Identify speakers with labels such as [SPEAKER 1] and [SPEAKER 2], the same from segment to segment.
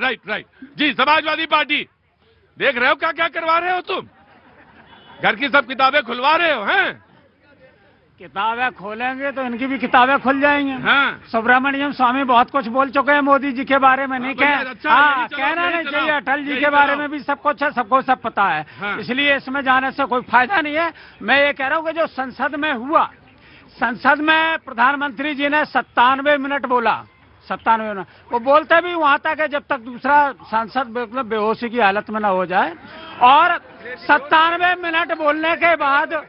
[SPEAKER 1] Right right जी। Samajwadi party देख रहे हो क्या क्या करवा रहे हो तुम? घर की सब किताबें खुलवा रहे हो हैं?
[SPEAKER 2] किताबें खोलेंगे तो इनकी भी किताबें खुल जाएंगी।
[SPEAKER 1] हाँ।
[SPEAKER 2] सुब्रमण्यम स्वामी बहुत कुछ बोल चुके हैं मोदी जी के बारे में, नहीं कह हाँ कहना नहीं चाहिए। अटल जी के बारे में भी सब कुछ है, सबको सब पता है।
[SPEAKER 1] हाँ।
[SPEAKER 2] इसलिए इसमें जाने से कोई फायदा नहीं है। मैं ये कह रहा हूँ कि जो संसद में हुआ, संसद में प्रधानमंत्री जी ने 97 मिनट बोला, 97 मिनट। वो बोलते भी वहां तक है जब तक दूसरा सांसद मतलब बेहोशी की हालत में ना हो जाए। और 97 मिनट बोलने के बाद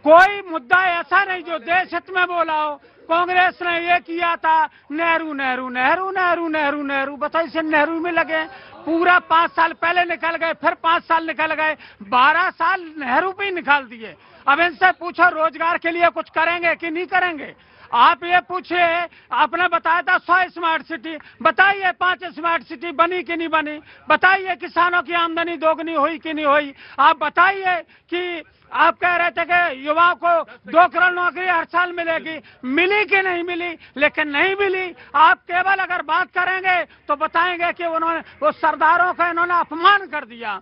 [SPEAKER 2] कोई मुद्दा ऐसा नहीं जो देश हित में बोला हो। कांग्रेस ने ये किया था, नेहरू नेहरू नेहरू नेहरू नेहरू नेहरू, बताइए से नेहरू में लगे। पूरा 5 साल पहले निकल गए, फिर 5 साल निकल गए, 12 साल नेहरू पे ही निकाल दिए। अब इनसे पूछो रोजगार के लिए कुछ करेंगे कि नहीं करेंगे? आप ये पूछिए, आपने बताया था 100 स्मार्ट सिटी, बताइए 5 स्मार्ट सिटी बनी कि नहीं बनी? बताइए किसानों की आमदनी दोगुनी हुई कि नहीं हुई? आप बताइए कि आप कह रहे थे कि युवाओं को 2 करोड़ नौकरी हर साल मिलेगी, मिली कि नहीं मिली? लेकिन नहीं मिली। आप केवल अगर बात करेंगे तो बताएंगे कि उन्होंने वो सरदारों का इन्होंने अपमान कर दिया।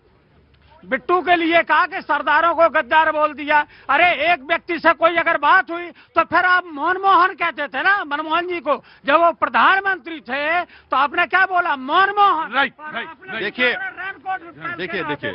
[SPEAKER 2] बिट्टू के लिए कहा कि सरदारों को गद्दार बोल दिया। अरे एक व्यक्ति से कोई अगर बात हुई तो फिर आप मनमोहन कहते थे ना, मनमोहन जी को, जब वो प्रधानमंत्री थे तो आपने क्या बोला? मनमोहन।
[SPEAKER 1] Right right. देखिए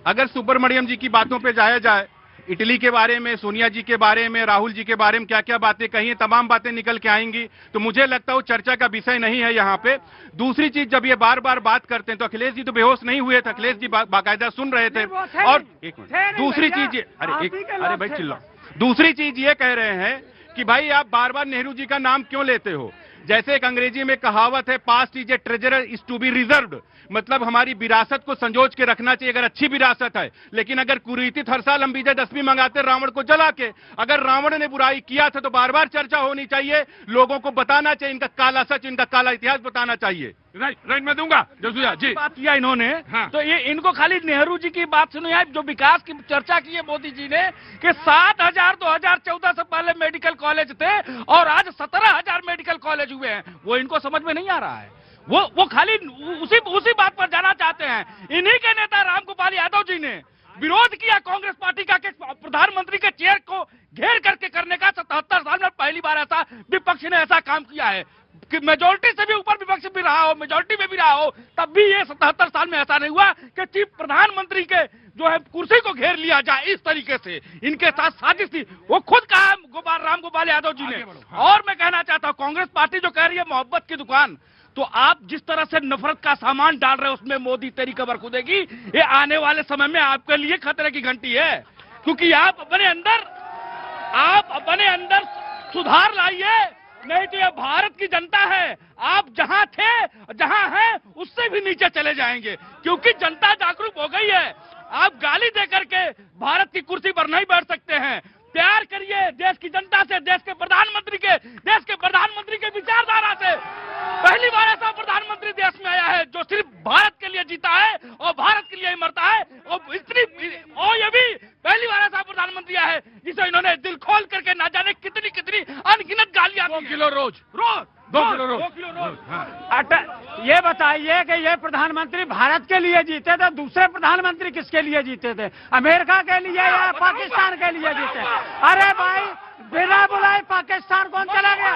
[SPEAKER 1] अगर सुब्रमण्यम जी की बातों पे जाया जाए, इटली के बारे में, सोनिया जी के बारे में, राहुल जी के बारे में क्या क्या बातें कही हैं, तमाम बातें निकल के आएंगी, तो मुझे लगता है वो चर्चा का विषय नहीं है यहाँ पे। दूसरी चीज, जब ये बार बार बात करते हैं तो अखिलेश जी तो बेहोश नहीं हुए थे, अखिलेश जी बाकायदा सुन रहे थे। और एक मिनट, दूसरी चीज, अरे भाई चिल्लाओ। दूसरी चीज ये कह रहे हैं कि भाई आप बार बार नेहरू जी का नाम क्यों लेते हो? जैसे एक अंग्रेजी में कहावत है, past is a treasure is to be reserved, मतलब हमारी विरासत को संजोच के रखना चाहिए अगर अच्छी विरासत है। लेकिन अगर कुरीतित हर साल हम विजयदशमी मंगाते रावण को जला के, अगर रावण ने बुराई किया था तो बार बार चर्चा होनी चाहिए, लोगों को बताना चाहिए, इनका काला सच, इनका काला इतिहास बताना चाहिए। राइट राइट, मैं दूंगा जसूया जी।
[SPEAKER 3] बात किया इन्होंने,
[SPEAKER 1] हाँ।
[SPEAKER 3] तो ये इनको खाली नेहरू जी की बात सुनी है, जो विकास की चर्चा की है मोदी जी ने कि 7,000 2014 से पहले मेडिकल कॉलेज थे और आज 17,000 मेडिकल कॉलेज हुए हैं, वो इनको समझ में नहीं आ रहा है। वो खाली उसी बात पर जाना चाहते हैं। इन्हीं के नेता रामगोपाल यादव जी ने विरोध किया कांग्रेस पार्टी का कि प्रधानमंत्री के चेयर को घेर करके करने का। 77 साल में पहली बार ऐसा विपक्ष ने ऐसा काम किया है कि मेजोरिटी से भी ऊपर विपक्ष भी रहा हो, मेजोरिटी में भी रहा हो, तब भी ये 77 साल में ऐसा नहीं हुआ कि चीफ प्रधानमंत्री के जो है कुर्सी को घेर लिया जाए इस तरीके से। इनके साथ साजिश थी, वो खुद कहा रामगोपाल यादव जी ने। और मैं कहना चाहता हूँ, कांग्रेस पार्टी जो कह रही है मोहब्बत की दुकान, तो आप जिस तरह से नफरत का सामान डाल रहे हो उसमें मोदी तेरी कबर खुदेगी, ये आने वाले समय में आपके लिए खतरे की घंटी है। क्योंकि आप अपने अंदर सुधार लाइए, नहीं तो ये भारत की जनता है, आप जहां थे जहां हैं उससे भी नीचे चले जाएंगे। क्योंकि जनता जागरूक हो गई है। आप गाली दे करके भारत की कुर्सी पर नहीं बैठ सकते हैं। प्यार करिए देश की जनता से, देश के प्रधानमंत्री के विचारधारा से। पहली बार ऐसा प्रधानमंत्री देश में आया है जो सिर्फ भारत के लिए जीता है और भारत के लिए ही मरता है। और ये भी पहली बार ऐसा प्रधानमंत्री आया है जिसे इन्होंने दिल खोल करके ना जाने कितनी अनगिनत गालियां
[SPEAKER 1] 2 किलो रोज 2 किलो रोज।
[SPEAKER 2] ये बताइए कि ये प्रधानमंत्री भारत के लिए जीते थे, दूसरे प्रधानमंत्री किसके लिए जीते थे? अमेरिका के लिए या पाकिस्तान के लिए जीते? अरे भाई, बिना बुलाए पाकिस्तान कौन चला गया?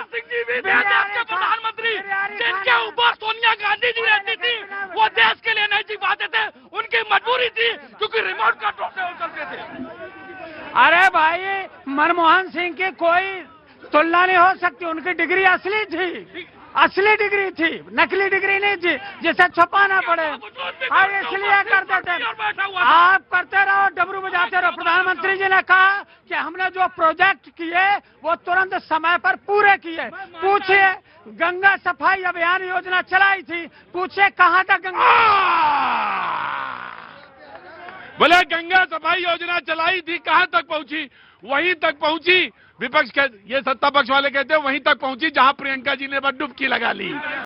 [SPEAKER 3] प्रधानमंत्री जिनके ऊपर सोनिया गांधी जी रहती थी, वो देश के लिए नहीं जी पाते थे, उनकी मजबूरी थी, क्योंकि रिमोट कंट्रोल से करते थे।
[SPEAKER 2] अरे भाई, मनमोहन सिंह की कोई तुलना नहीं हो सकती, उनकी डिग्री असली थी, असली डिग्री थी, नकली डिग्री नहीं थी जिसे छुपाना पड़े। और इसलिए करते थे, आप करते रहो, डबरू बजाते रहो। प्रधानमंत्री जी ने कहा कि हमने जो प्रोजेक्ट किए वो तुरंत समय पर पूरे किए। पूछिए, गंगा सफाई अभियान योजना चलाई थी, पूछिए कहाँ तक गंगा
[SPEAKER 1] बोले गंगा सफाई योजना चलाई थी, कहां तक पहुंची? वहीं तक पहुंची, विपक्ष ये सत्ता पक्ष वाले कहते हैं वहीं तक पहुंची जहां प्रियंका जी ने डुबकी लगा ली।